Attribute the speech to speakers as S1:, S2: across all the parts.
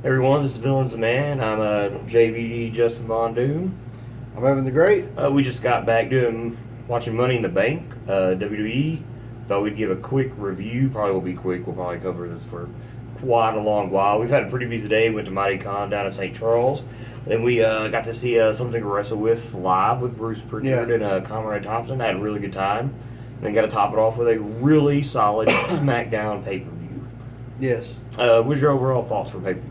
S1: Everyone, this is Villains the Man. I'm JVD Justin Von Doom.
S2: I'm Evan the Great.
S1: We just got back watching Money in the Bank, WWE. Thought we'd give a quick review. Probably will be quick. We'll probably cover this for quite a long while. We've had a pretty busy day. Went to Mighty Con down in St. Charles. Then we got to see something to wrestle with live with Bruce Pritchard and Conrad Thompson. Had a really good time. And then got to top it off with a really solid SmackDown pay-per-view.
S2: Yes.
S1: What's your overall thoughts for pay-per-view?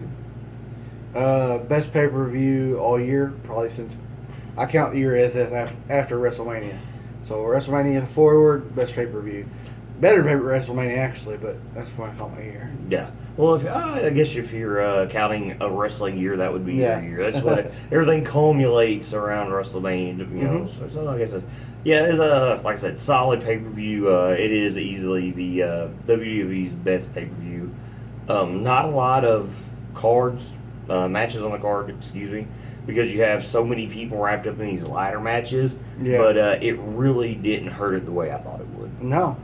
S2: Best pay-per-view all year, probably since I count the year as after WrestleMania. So WrestleMania forward, best pay-per-view. Better WrestleMania actually, but that's when I count my year.
S1: Yeah. Well, I guess if you're counting a wrestling year, that would be your year. That's what everything culminates around WrestleMania. You know, so like I said, it's like I said, solid pay-per-view. It is easily the WWE's best pay-per-view. Not a lot of matches on the card, excuse me, because you have so many people wrapped up in these ladder matches. Yeah. But it really didn't hurt it the way I thought it would.
S2: No.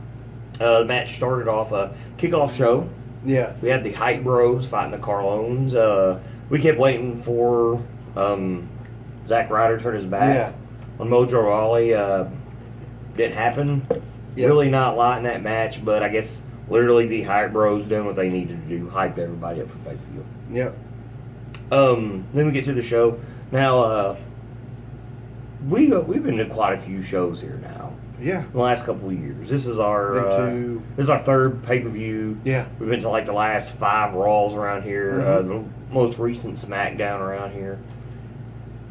S1: The match started off a kickoff show.
S2: Yeah.
S1: We had the Hype Bros fighting the Carlones. We kept waiting for Zack Ryder to turn his back on Mojo Rawley. Didn't happen. Yep. Really not a lot in that match, but I guess literally the Hype Bros doing what they needed to do, hyped everybody up for pay-per-view.
S2: Yep.
S1: Then we get to the show. Now, we've been to quite a few shows here now.
S2: Yeah.
S1: In the last couple of years. This is our third pay-per-view.
S2: Yeah.
S1: We've been to like the last 5 Raws around here, the most recent SmackDown around here.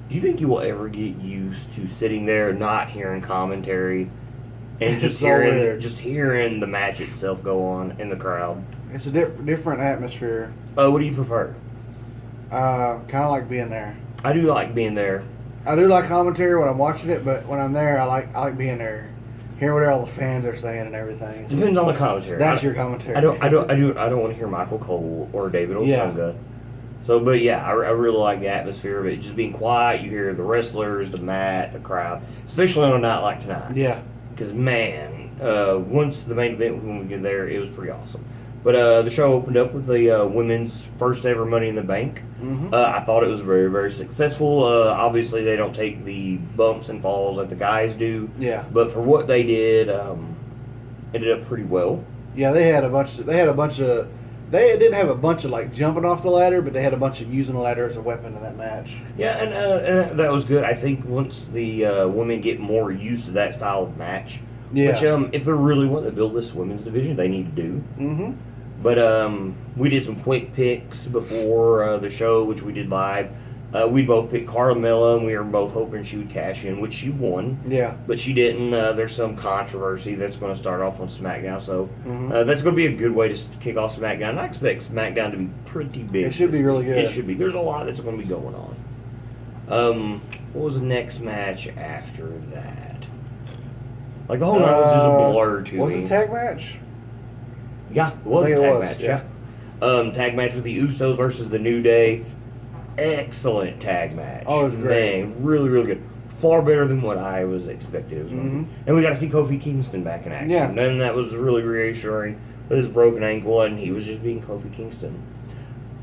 S1: Do you think you will ever get used to sitting there not hearing commentary and just hearing the match itself go on in the crowd?
S2: It's a different atmosphere.
S1: What do you prefer?
S2: Kind of like being there.
S1: I do like being there.
S2: I do like commentary when I'm watching it, but when I'm there, I like being there, hearing what all the fans are saying and everything.
S1: Depends on the commentary.
S2: That's your commentary.
S1: I don't want to hear Michael Cole or David Otunga. Yeah. So, but yeah, I really like the atmosphere of it. Just being quiet, you hear the wrestlers, the mat, the crowd, especially on a night like tonight.
S2: Yeah.
S1: Because man, once the main event when we get there, it was pretty awesome. But the show opened up with the women's first ever Money in the Bank. I thought it was very, very successful. Obviously, they don't take the bumps and falls like the guys do.
S2: Yeah.
S1: But for what they did, ended up pretty well.
S2: Yeah, they didn't have a bunch of like jumping off the ladder, but they had a bunch of using the ladder as a weapon in that match.
S1: Yeah, and that was good. I think once the women get more used to that style of match, which if they're really wanting to build this women's division, they need to do. But we did some quick picks before the show, which we did live. We both picked Carmella, and we were both hoping she would cash in, which she won. Yeah. But she didn't. There's some controversy that's going to start off on SmackDown, so that's going to be a good way to kick off SmackDown. And I expect SmackDown to be pretty big.
S2: It should be really good.
S1: It should be. There's a lot that's going to be going on. What was the next match after that? Like, the whole night was just a blur to me.
S2: Was it a tag match?
S1: Yeah, it was a tag match, yeah. Tag match with the Usos versus the New Day. Excellent tag match.
S2: Oh, it was great.
S1: Man, really, really good. Far better than what I was expecting it was going to be. And we got to see Kofi Kingston back in action. Yeah. And that was really reassuring with his broken ankle, and he was just being Kofi Kingston.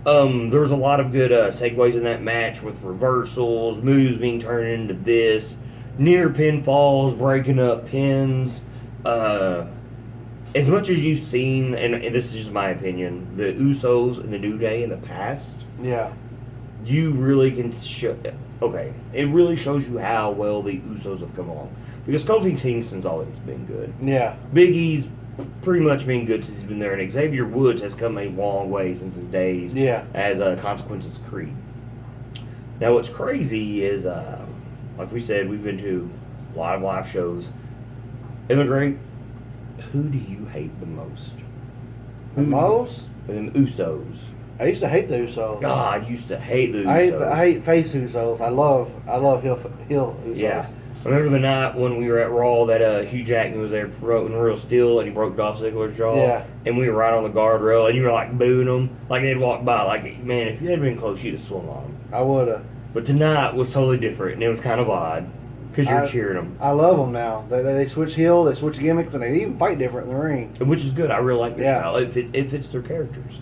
S1: There was a lot of good segues in that match with reversals, moves being turned into this, near pinfalls, breaking up pins. As much as you've seen, and this is just my opinion, the Usos and the New Day in the past, you really can show. Okay, it really shows you how well the Usos have come along, because Kofi Kingston's always been good. Yeah, Big E's pretty much been good since he's been there, and Xavier Woods has come a long way since his days as Consequences Creed. Now, what's crazy is, like we said, we've been to a lot of live shows. Immigrant. Who do you hate the most?
S2: The most?
S1: The Usos.
S2: I used to hate the Usos.
S1: God, I used to hate the Usos.
S2: I hate face Usos. I love heel Usos.
S1: Yeah. I remember the night when we were at Raw that Hugh Jackman was there promoting Real Steel, and he broke Dolph Ziggler's jaw. Yeah. And we were right on the guardrail, and you were like booing them like they'd walk by. Like, man, if you had been close, you'd have swung on them.
S2: I would have.
S1: But tonight was totally different, and it was kind of odd. Because you're cheering them.
S2: I love them now. They switch heel, they switch gimmicks, and they even fight different in the ring.
S1: Which is good. I really like their style. It fits their characters.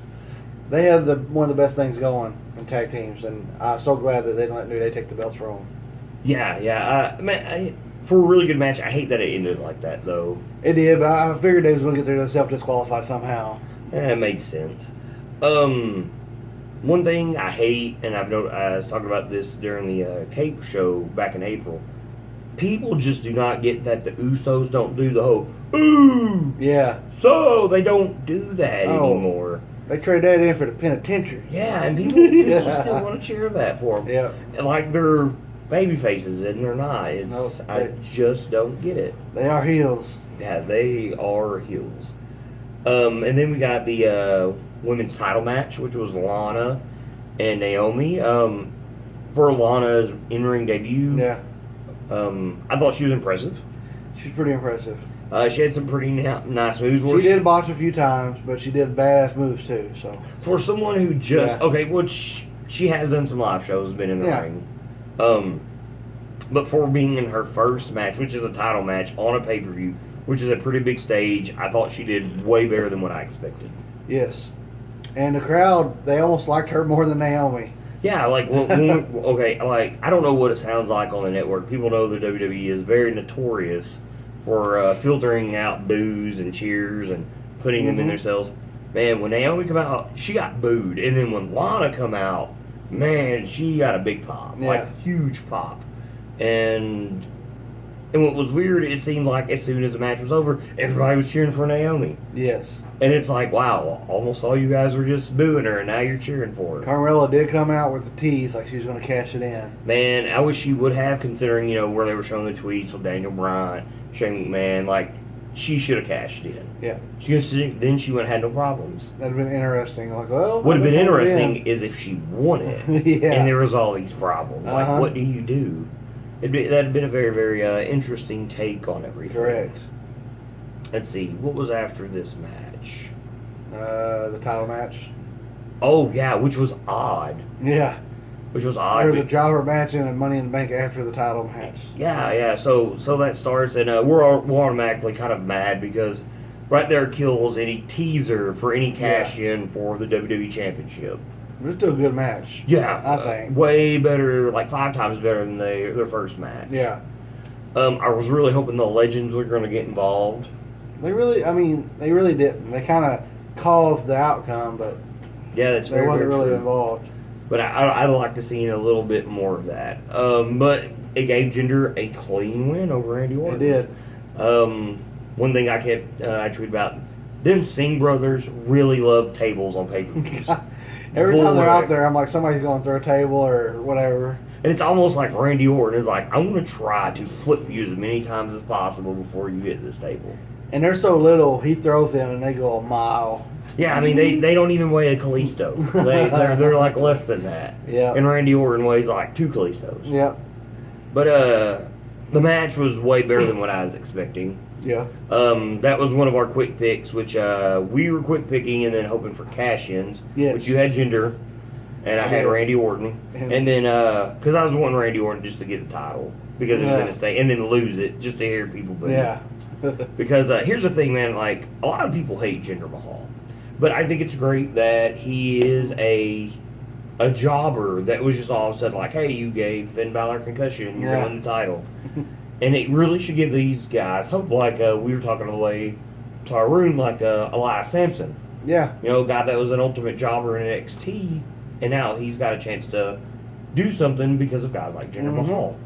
S2: They have one of the best things going in tag teams, and I'm so glad that they didn't let New Day take the belts from them.
S1: Yeah. Man, for a really good match, I hate that it ended like that, though.
S2: It did, but I figured they was going to get there self-disqualified somehow.
S1: Yeah, it made sense. One thing I hate, and I was talking about this during the Cape show back in April. People just do not get that the Usos don't do the whole ooh.
S2: Yeah.
S1: So they don't do that anymore.
S2: They trade that in for the penitentiary.
S1: Yeah, and people still want to cheer that for them.
S2: Yeah.
S1: Like they're baby faces, and they're not. I just don't get it.
S2: They are heels.
S1: Yeah, they are heels. And then we got the women's title match, which was Lana and Naomi. For Lana's in-ring debut, I thought she was impressive.
S2: She's pretty impressive.
S1: She had some pretty nice moves.
S2: She did botch a few times, but she did badass moves too. So
S1: for someone who just she has done some live shows, has been in the ring. But for being in her first match, which is a title match on a pay-per-view, which is a pretty big stage, I thought she did way better than what I expected.
S2: Yes. And the crowd, they almost liked her more than Naomi.
S1: Yeah, like, like, I don't know what it sounds like on the network. People know the WWE is very notorious for filtering out boos and cheers and putting them in themselves. Man, when Naomi come out, she got booed. And then when Lana come out, man, she got a big pop. Yeah. Like, huge pop. And what was weird, it seemed like as soon as the match was over, everybody was cheering for Naomi.
S2: Yes. And
S1: it's like, wow, almost all you guys were just booing her, and now you're cheering for her.
S2: Carmella did come out with the teeth, like she was going to cash it in.
S1: Man, I wish she would have, considering, where they were showing the tweets with Daniel Bryan, Shane McMahon. Like, she should have cashed in.
S2: Yeah.
S1: Then she would have had no problems.
S2: That'd have been interesting. Like, well,
S1: would have been interesting is if she won it,
S2: yeah.
S1: And there was all these problems. Like, what do you do? That'd have been a very, very interesting take on everything.
S2: Correct.
S1: Let's see, what was after this match?
S2: The title match.
S1: Oh, yeah, which was odd.
S2: Yeah.
S1: Which was odd.
S2: There was a jobber match and a Money in the Bank after the title match.
S1: Yeah. So that starts, and we're automatically kind of mad because right there kills any teaser for any cash in for the WWE Championship.
S2: It was still a good match.
S1: Yeah.
S2: I think.
S1: Way better, like 5 times better than their first match.
S2: Yeah.
S1: I was really hoping the Legends were going to get involved.
S2: They really didn't. They kind of caused the outcome, but
S1: they
S2: wasn't really involved.
S1: But I'd like to see a little bit more of that. But it gave Jinder a clean win over Randy Orton.
S2: It did.
S1: One thing I tweeted about, them Singh brothers really love tables on pay-per-views.
S2: Every time they're out there, I'm like, somebody's going through a table or whatever.
S1: And it's almost like Randy Orton is like, I'm going to try to flip you as many times as possible before you get to this table.
S2: And they're so little, he throws them and they go a mile.
S1: Yeah, I mean, they don't even weigh a Kalisto. They're like less than that.
S2: Yeah.
S1: And Randy Orton weighs like 2 Kalistos.
S2: Yeah.
S1: But the match was way better than what I was expecting.
S2: Yeah.
S1: That was one of our quick picks, which we were quick picking and then hoping for cash-ins.
S2: Yes.
S1: Which you had Jinder, and I had Randy Orton. And then, because I was wanting Randy Orton just to get the title, because it was in a state, and then lose it, just to hear people boo.
S2: Yeah.
S1: Because here's the thing, man, like, a lot of people hate Jinder Mahal. But I think it's great that he is a jobber that was just all of a sudden like, hey, you gave Finn Balor concussion, you're going to win the title. And it really should give these guys hope, like we were talking on the way to our room, like Elias Sampson.
S2: Yeah.
S1: A guy that was an ultimate jobber in NXT, and now he's got a chance to do something because of guys like Jinder Mahal.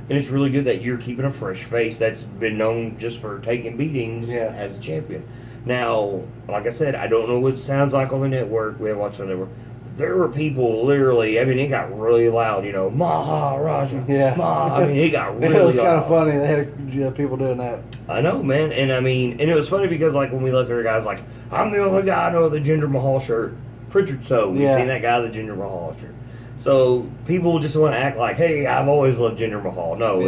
S1: And it's really good that you're keeping a fresh face that's been known just for taking beatings as a champion. Now, like I said, I don't know what it sounds like on the network. We haven't watched on the network. There were people literally, I mean, it got really loud, Maharaja.
S2: Yeah.
S1: I mean, it got really loud.
S2: It was kind of funny. They had people doing that.
S1: I know, man. And I mean, and it was funny because, like, when we left there, guys like, I'm the only guy I know with the Jinder Mahal shirt. Pritchard So. You've seen that guy with the Jinder Mahal shirt. So people just want to act like, hey, I've always loved Jinder Mahal. No,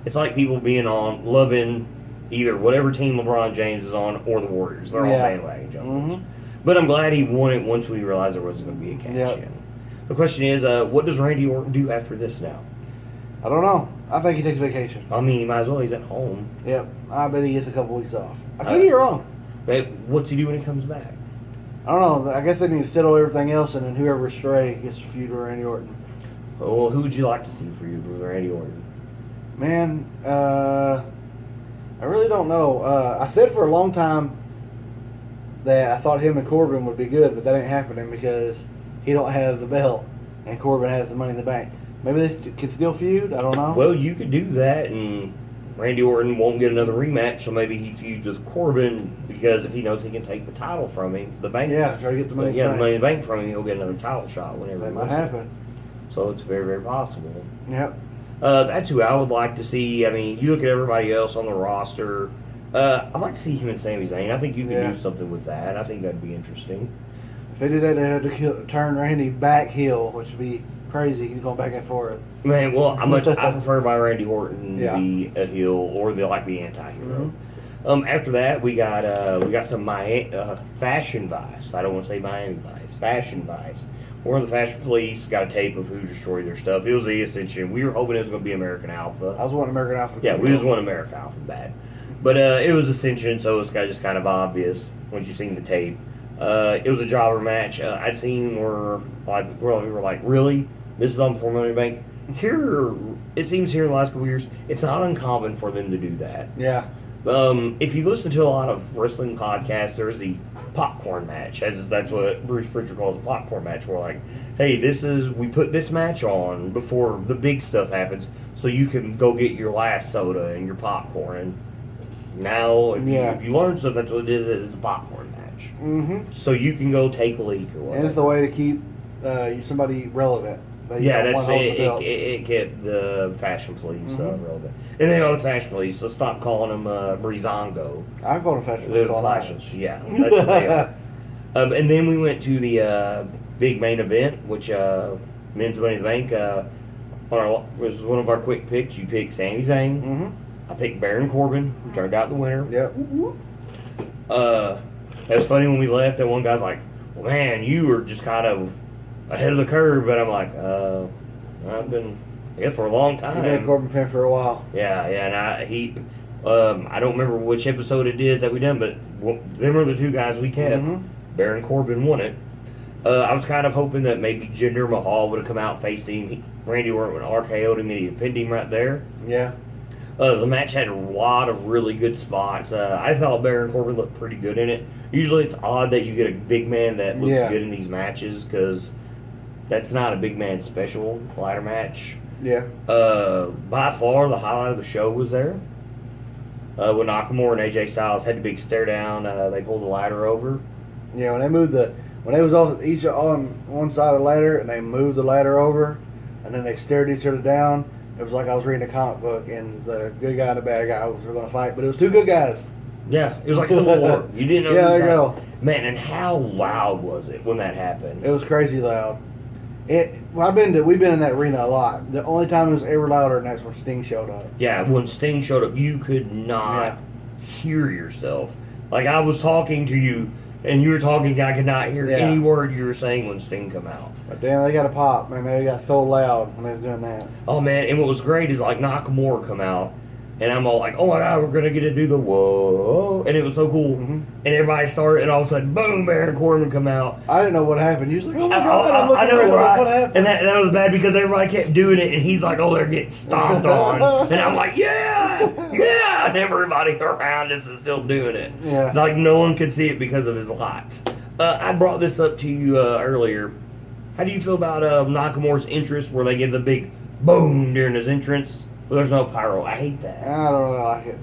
S1: it's like people being loving either whatever team LeBron James is on or the Warriors. They're all bandwagon jumpers. But I'm glad he won it once we realized there wasn't going to be a cash-in. The question is, what does Randy Orton do after this now?
S2: I don't know. I think he takes vacation.
S1: I mean, he might as well. He's at home.
S2: Yep. I bet he gets a couple weeks off. I could be wrong.
S1: But what's he do when he comes back?
S2: I don't know. I guess they need to settle everything else, and then whoever's stray gets a feud with Randy Orton.
S1: Well, who would you like to see for you with Randy Orton?
S2: Man, I really don't know. I said for a long time that I thought him and Corbin would be good, but that ain't happening because he don't have the belt, and Corbin has the Money in the Bank. Maybe they can still feud. I don't know.
S1: Well, you could do that, and Randy Orton won't get another rematch, so maybe he feuds with Corbin because if he knows he can take the title from him, the bank.
S2: Yeah, try to get the Money.
S1: The Money in the Bank from him, he'll get another title shot whenever.
S2: That might happen.
S1: So it's very, very possible.
S2: Yep.
S1: That's who I would like to see. I mean, you look at everybody else on the roster. I'd like to see him and Sami Zayn. I think you can do something with that. I think that'd be interesting.
S2: If they did that, they had to turn Randy back heel, which would be crazy. He's going back and forth.
S1: Man, well, I prefer my Randy Orton to be a heel or they like be anti-hero. Mm-hmm. After that, we got some Fashion Vice. I don't want to say Miami Vice. Fashion Vice. One of the Fashion Police got a tape of who destroyed their stuff. It was the Ascension. We were hoping it was going to be American Alpha.
S2: I was wanting American Alpha.
S1: Yeah, we was wanting American Alpha bad. But it was Ascension, so it was just kind of obvious once you seen the tape. It was a jobber match. I'd seen we were like, really? This is on before Money in the Bank? Here, it seems here in the last couple years, it's not uncommon for them to do that.
S2: Yeah.
S1: If you listen to a lot of wrestling podcasts, there's the popcorn match. That's what Bruce Pritchard calls a popcorn match. We're like, hey, we put this match on before the big stuff happens, so you can go get your last soda and your popcorn. Now, if you learn stuff, that's what it is. It's a popcorn match. Mm-hmm. So you can go take a leak or whatever.
S2: And it's the way to keep somebody relevant.
S1: Yeah, that's it. It kept the Fashion Police relevant. And then on the Fashion Police, let's stop calling them Breezango.
S2: I call them Fashion Police all night.
S1: Yeah, that's what they are. And then we went to the big main event, which Men's Money in the Bank was one of our quick picks. You picked Sami Zayn. Mm-hmm. I picked Baron Corbin, who turned out the winner.
S2: Yep.
S1: It was funny when we left, that one guy's like, well, man, you were just kind of ahead of the curve, but I'm like, I've been here for a long time.
S2: You've been a Corbin fan for a while.
S1: Yeah, and I don't remember which episode it is that we done, but them are the two guys we kept. Mm-hmm. Baron Corbin won it. I was kind of hoping that maybe Jinder Mahal would have come out and faced him. Randy Orton would have RKO'd him and he pinned him right there.
S2: Yeah.
S1: The match had a lot of really good spots. I thought Baron Corbin looked pretty good in it. Usually it's odd that you get a big man that looks good in these matches because that's not a big man special ladder match.
S2: Yeah.
S1: By far, the highlight of the show was there. When Nakamura and AJ Styles had the big stare down, they pulled the ladder over.
S2: Yeah, when they was all each on one side of the ladder and they moved the ladder over, and then they stared each other down. It was like I was reading a comic book, and the good guy and the bad guy were going to fight, but it was two good guys.
S1: Yeah, it was like Civil War. You didn't know.
S2: Yeah, there you go.
S1: Man, and how loud was it when that happened?
S2: It was crazy loud. We've been in that arena a lot. The only time it was ever louder, and that's when Sting showed up.
S1: Yeah, when Sting showed up, you could not hear yourself. Like I was talking to you, and you were talking, I could not hear any word you were saying when Sting come out.
S2: But damn, they got a pop, man. They got so loud when they was doing that.
S1: Oh man, and what was great is like Nakamura come out, and I'm all like, oh my god, we're gonna get to do the whoa, and it was so cool. Mm-hmm. And everybody started, and all of a sudden, boom, Baron Corbin come out.
S2: I didn't know what happened. You was like, oh my god, I'm looking
S1: around,
S2: right? What happened?
S1: And that was bad because everybody kept doing it, and he's like, oh, they're getting stomped on, and I'm like, yeah, and everybody around us is still doing it.
S2: Yeah,
S1: like no one could see it because of his lights. I brought this up to you earlier. How do you feel about Nakamura's interest where they give the big boom during his entrance? Well, there's no pyro. I hate that.
S2: I don't really like it.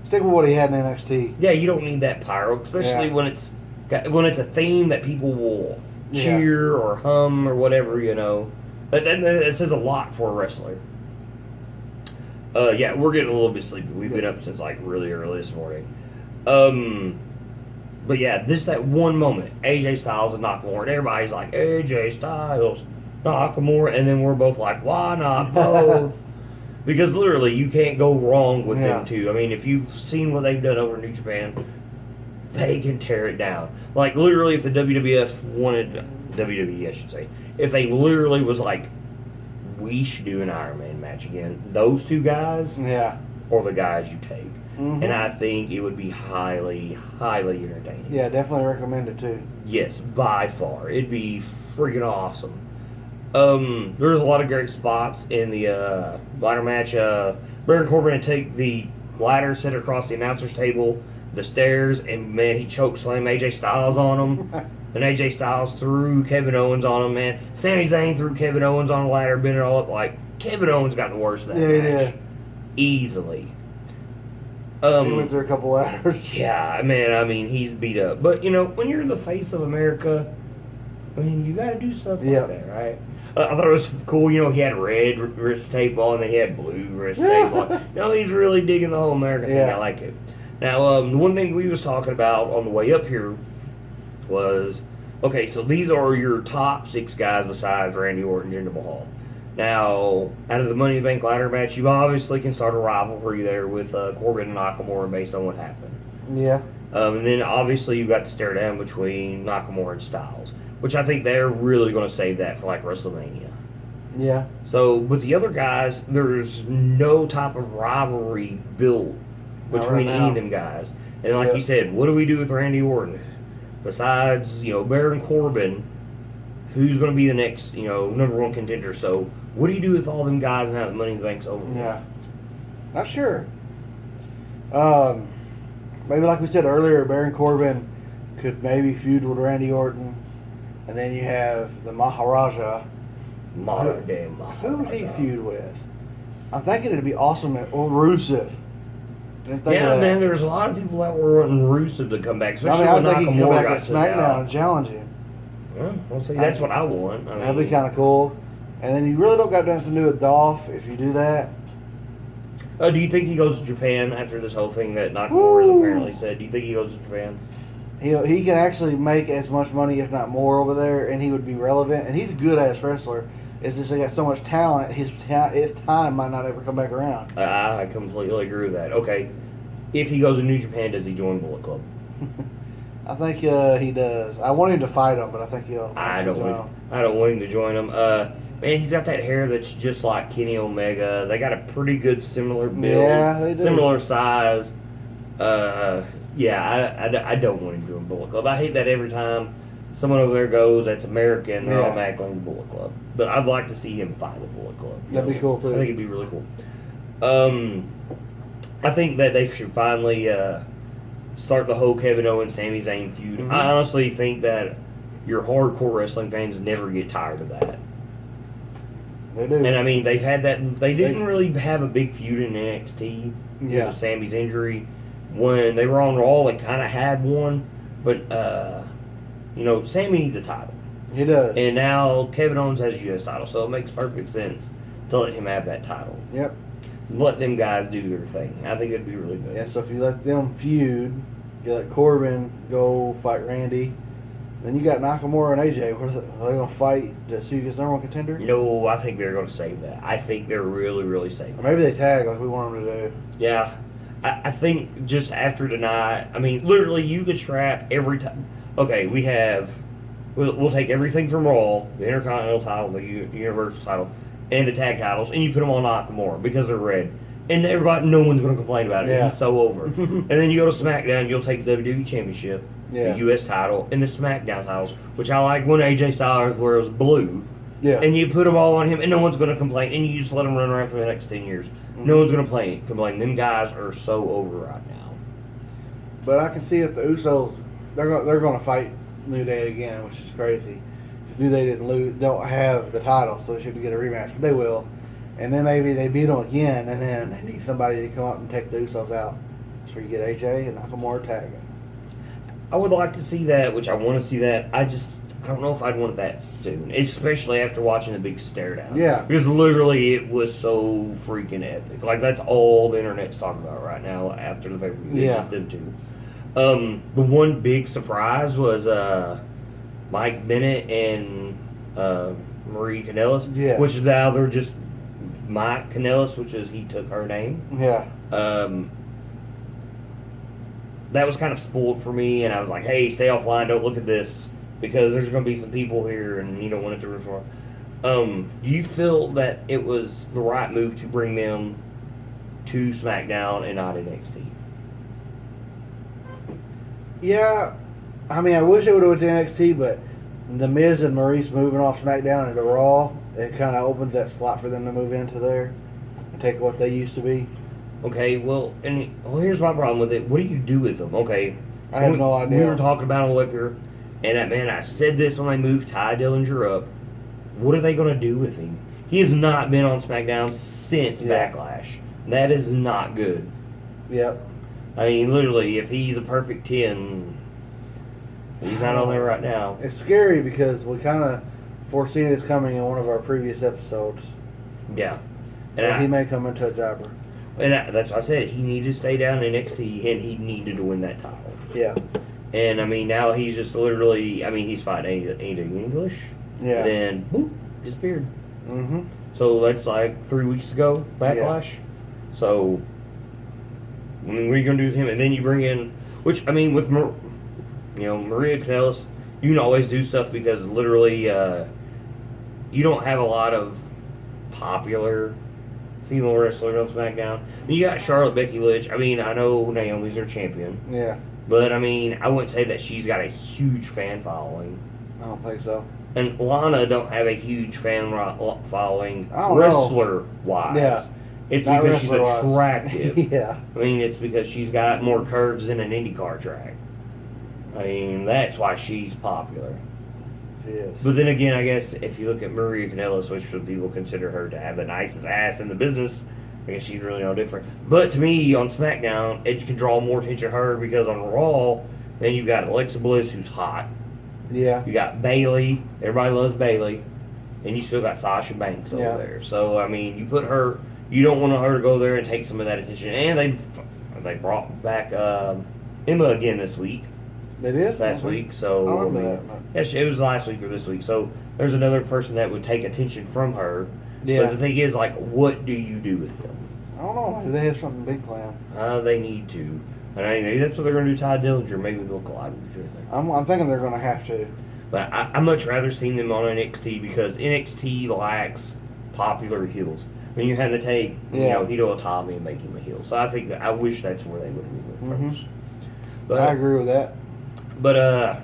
S2: Stick with what he had in NXT.
S1: Yeah, you don't need that pyro, especially when it's a theme that people will cheer or hum or whatever, you know. That says a lot for a wrestler. We're getting a little bit sleepy. We've been up since like really early this morning. But yeah, that one moment, AJ Styles and Nakamura, and everybody's like, AJ Styles, Nakamura, and then we're both like, why not both? Because literally, you can't go wrong with them two. I mean, if you've seen what they've done over in New Japan, they can tear it down. Like, literally, if the WWE I should say, if they literally was like, we should do an Iron Man match again, those two guys are the guys you take. and I think it would be highly, highly entertaining.
S2: Yeah, definitely recommend it too.
S1: Yes, by far. It'd be freaking awesome. There's a lot of great spots in the ladder match. Baron Corbin would take the ladder, set it across the announcer's table, the stairs, and man, he choke slammed AJ Styles on him. And AJ Styles threw Kevin Owens on him, man. Sami Zayn threw Kevin Owens on the ladder, bent it all up. Like, Kevin Owens got the worst of that match. Easily.
S2: He went through a couple ladders.
S1: Yeah, man, I mean, he's beat up. But, you know, when you're the face of America, I mean, you got to do stuff like that, right? I thought it was cool, you know, he had red wrist tape on, and then he had blue wrist tape on. You know, he's really digging the whole America thing. I like it. Now, the one thing we was talking about on the way up here was, okay, so these are your top 6 guys besides Randy Orton, Jinder Mahal. Now, out of the Money in the Bank ladder match, you obviously can start a rivalry there with Corbin and Nakamura based on what happened.
S2: Yeah.
S1: And then obviously you've got the stare down between Nakamura and Styles, which I think they're really going to save that for like WrestleMania.
S2: Yeah.
S1: So with the other guys, there's no type of rivalry built between any of them guys. And like you said, what do we do with Randy Orton? Besides, you know, Baron Corbin, who's going to be the next, you know, #1 contender? So what do you do with all them guys now that Money in the Bank's over?
S2: Yeah. Not sure. Maybe like we said earlier, Baron Corbin could maybe feud with Randy Orton. And then you have the Maharaja.
S1: Modern day Maharaja.
S2: Who would he feud with? I'm thinking it'd be awesome at Rusev.
S1: Yeah, man, there's a lot of people that were wanting Rusev to come back, especially when
S2: I think he could come
S1: Nakamura
S2: back
S1: got
S2: at
S1: sent
S2: SmackDown
S1: out.
S2: and challenge him.
S1: Well, see, that's what I want.
S2: That'd be kind of cool. And then you really don't got nothing to do with Dolph if you do that.
S1: Do you think he goes to Japan after this whole thing that Nakamura has apparently said? Do you think he goes to Japan?
S2: He can actually make as much money, if not more, over there, and he would be relevant. And he's a good-ass wrestler. It's just he got so much talent, his time might not ever come back around.
S1: I completely agree with that. Okay, if he goes to New Japan, does he join Bullet Club?
S2: I think he does. I want him to fight him, but I think he'll.
S1: I don't want him to join him. Man, he's got that hair that's just like Kenny Omega. They got a pretty good similar build,
S2: they do.
S1: Similar size. Yeah, I don't want him to join Bullet Club. I hate that every time someone over there goes that's American, they're automatically in the Bullet Club. But I'd like to see him fight the Bullet Club.
S2: That'd be cool too.
S1: I think it'd be really cool. I think that they should finally start the whole Kevin Owens, Sami Zayn feud.
S2: Mm-hmm.
S1: I honestly think that your hardcore wrestling fans never get tired of that.
S2: They do.
S1: And I mean, they've had that. They didn't really have a big feud in NXT because of Sami's injury. When they were on Raw, they kind of had one, but you know, Sami needs a title.
S2: He does.
S1: And now Kevin Owens has a U.S. title, so it makes perfect sense to let him have that title.
S2: Yep.
S1: Let them guys do their thing. I think it'd be really good.
S2: Yeah, so if you let them feud, you let Corbin go fight Randy, then you got Nakamura and AJ. Are they going to fight to see who gets #1 contender?
S1: No, I think they're going to save that. I think they're really, really saving
S2: Or maybe they tag like we want them to do.
S1: Yeah. I think just after tonight, I mean, literally you could strap every time. Okay, we'll take everything from Raw, the Intercontinental title, the Universal title, and the tag titles, and you put them on Nakamura because they're red. And no one's going to complain about it.
S2: Yeah.
S1: He's so over. And then you go to SmackDown, you'll take the WWE Championship, the U.S. title, and the SmackDown titles, which I like when AJ Styles wears blue.
S2: Yeah.
S1: And you put them all on him, and no one's going to complain, and you just let them run around for the next 10 years. Mm-hmm. No one's going to complain. Them guys are so over right now.
S2: But I can see if the Usos, they're going to fight New Day again, which is crazy. Because New Day don't have the title, so they should get a rematch, but they will. And then maybe they beat them again, and then they need somebody to come up and take the Usos out. So you get AJ and Nakamura tagging.
S1: I would like to see that, which I want to see that. I don't know if I'd want it that soon, especially after watching the big stare down.
S2: Yeah.
S1: Because literally it was so freaking epic. Like, that's all the internet's talking about right now after the pay-per-view.
S2: Yeah.
S1: Just them two. The one big surprise was Mike Bennett and Marie Kanellis.
S2: Yeah.
S1: Which now they're just Mike Kanellis, which is he took her name.
S2: Yeah.
S1: That was kind of spoiled for me, and I was like, hey, stay offline, don't look at this. Because there's going to be some people here, and you don't want it to reform. Do you feel that it was the right move to bring them to SmackDown and not NXT?
S2: Yeah, I mean, I wish it would have went to NXT, but the Miz and Maurice moving off SmackDown into Raw, it kind of opens that slot for them to move into there and take what they used to be.
S1: Okay, well, here's my problem with it. What do you do with them? Okay,
S2: I have no idea.
S1: We were talking about on Whipper, and man, I said this when they moved Ty Dillinger up. What are they going to do with him? He has not been on SmackDown since Backlash. That is not good.
S2: Yep.
S1: I mean, literally, if he's a perfect 10, he's not on there right now.
S2: It's scary because we kind of foreseen this coming in one of our previous episodes.
S1: Yeah.
S2: And he may come into a jobber.
S1: And that's what I said. He needed to stay down in NXT, and he needed to win that title.
S2: Yeah.
S1: And, I mean, now he's just literally, I mean, he's fighting Ain't English.
S2: Yeah.
S1: And then, boop, disappeared.
S2: Mm-hmm.
S1: So that's like 3 weeks ago, Backlash. Yeah. So, I mean, what are you going to do with him? And then you bring in, which, I mean, with, Maria Kanellis, you can always do stuff because literally you don't have a lot of popular female wrestlers on SmackDown. I mean, you got Charlotte, Becky Lynch. I mean, I know Naomi's their champion.
S2: Yeah.
S1: But, I mean, I wouldn't say that she's got a huge fan following.
S2: I don't think so.
S1: And Lana don't have a huge fan following wrestler-wise.
S2: Yeah.
S1: It's because she's attractive.
S2: Yeah.
S1: I mean, it's because she's got more curves than an IndyCar track. I mean, that's why she's popular.
S2: Yes.
S1: But then again, I guess if you look at Maria Kanellis, which some people consider her to have the nicest ass in the business, I guess she's really no different. But to me, on SmackDown, it can draw more attention to her because on Raw, then you've got Alexa Bliss, who's hot.
S2: Yeah.
S1: You got Bayley. Everybody loves Bayley. And you still got Sasha Banks over there. So, I mean, you put her... You don't want her to go there and take some of that attention. And they brought back Emma again this week.
S2: They did?
S1: Last week. So,
S2: I mean,
S1: it was last week or this week. So, there's another person that would take attention from her.
S2: Yeah.
S1: But the thing is, like, what do you do with them?
S2: I don't know. Maybe they have something big planned.
S1: They need to. And maybe that's what they're going to do to Ty Dillinger. Maybe they'll collide with each other.
S2: I'm thinking they're going to have to.
S1: But I'd much rather seen them on NXT because NXT lacks popular heels. I mean, you had to take, Hito Itami and make him a heel. So I wish that's where they would have been first. But
S2: I agree with that.
S1: But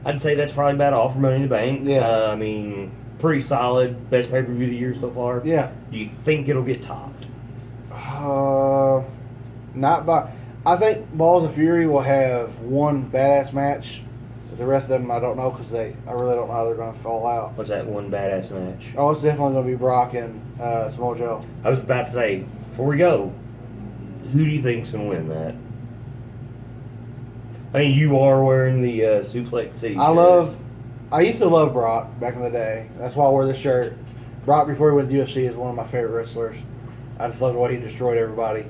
S1: I'd say that's probably about all for Money in the Bank.
S2: Yeah.
S1: I mean, pretty solid. Best pay-per-view of the year so far.
S2: Yeah.
S1: Do you think it'll get topped?
S2: Not by... I think Balls of Fury will have one badass match. The rest of them, I don't know because I really don't know how they're going to fall out.
S1: What's that one badass match?
S2: Oh, it's definitely going to be Brock and Samoa Joe.
S1: I was about to say, before we go, who do you think's going to win that? I mean, you are wearing the Suplex City shirt.
S2: I used to love Brock back in the day. That's why I wore this shirt. Brock, before he went to UFC, is one of my favorite wrestlers. I just love the way he destroyed everybody.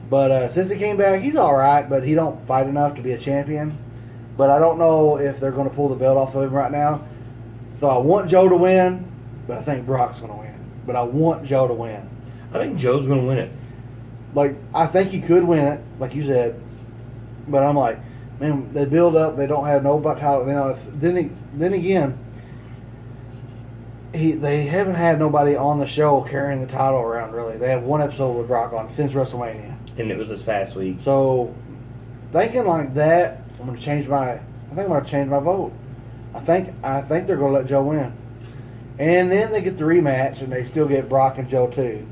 S2: But since he came back, he's all right, but he don't fight enough to be a champion. But I don't know if they're going to pull the belt off of him right now. So I want Joe to win, but I think Brock's going to win. But I want Joe to win.
S1: I think Joe's going to win it.
S2: Like, I think he could win it, like you said. But I'm like, man, they build up. They don't have no title. Then again, they haven't had nobody on the show carrying the title around, really. They have one episode with Brock on since WrestleMania.
S1: And it was this past week.
S2: So, thinking like that, I'm going to change my vote. I think they're going to let Joe win. And then they get the rematch, and they still get Brock and Joe, too.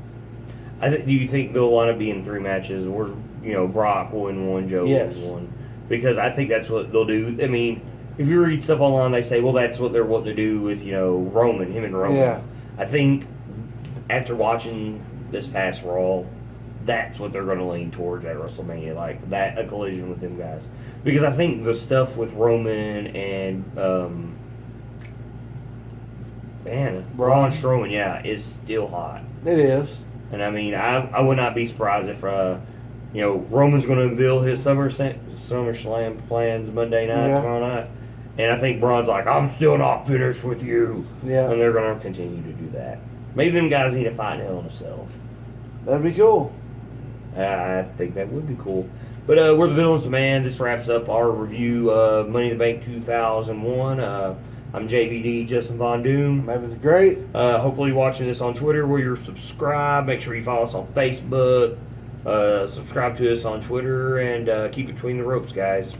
S1: Do you think they'll want to be in 3 matches, or, Brock will win 1, Joe will win 1? Because I think that's what they'll do. I mean, if you read stuff online, they say, well, that's what they're wanting to do with, Roman, him and Roman.
S2: Yeah.
S1: I think after watching this past Raw, that's what they're going to lean towards at WrestleMania, like that, a collision with them guys. Because I think the stuff with Roman and Braun Strowman, is still hot.
S2: It is.
S1: And I mean, I would not be surprised if Roman's going to unveil his SummerSlam plans Monday night, tomorrow night, and I think Braun's like, I'm still not finished with you.
S2: Yeah.
S1: And they're going to continue to do that. Maybe them guys need to fight in Hell in a Cell.
S2: That'd be cool.
S1: I think that would be cool. But we're the Villains of Man. This wraps up our review of Money in the Bank 2001. I'm JVD, Justin Von Doom.
S2: That was great.
S1: Hopefully you're watching this on Twitter where you're subscribed. Make sure you follow us on Facebook. Subscribe to us on Twitter. And keep it between the ropes, guys.